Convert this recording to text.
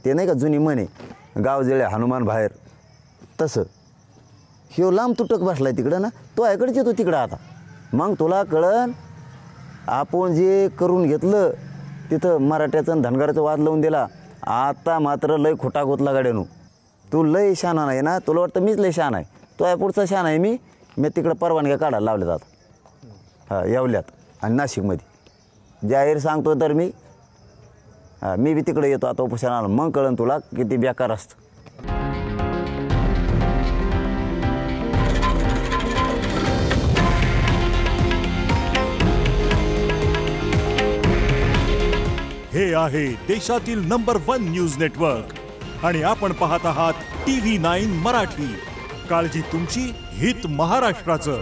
ते नाही का जुनी म्हणे गाव जळे हनुमान बाहेर, तसं ह्यो लांब तुटक बसलाय तिकडं ना, तो याकडेच येतो तिकडं आता. मग तुला कळन आपण जे करून घेतलं तिथं मराठ्याचं आणि धनगराचं वाद लावून दिला. आता मात्र लय खोटा गोतला गाड्यानू. तू लय शहाणा नाही ना, तुला वाटतं मीच लय शहाणा आहे. तो या पुढचा शहाणा आहे मी तिकडं परवानग्या काढायला लावल्यात आता. हां येवल्यात आणि नाशिकमध्ये जाहीर सांगतो तर मी बी तिकडे येतो आता उपोषणाला. मग कळन तुला किती बेकार असतं. हे आहे देशातील नंबर 1 न्यूज नेटवर्क आणि आपण पाहत आहात TV9 मराठी. काळजी तुमची, हित महाराष्ट्राचं.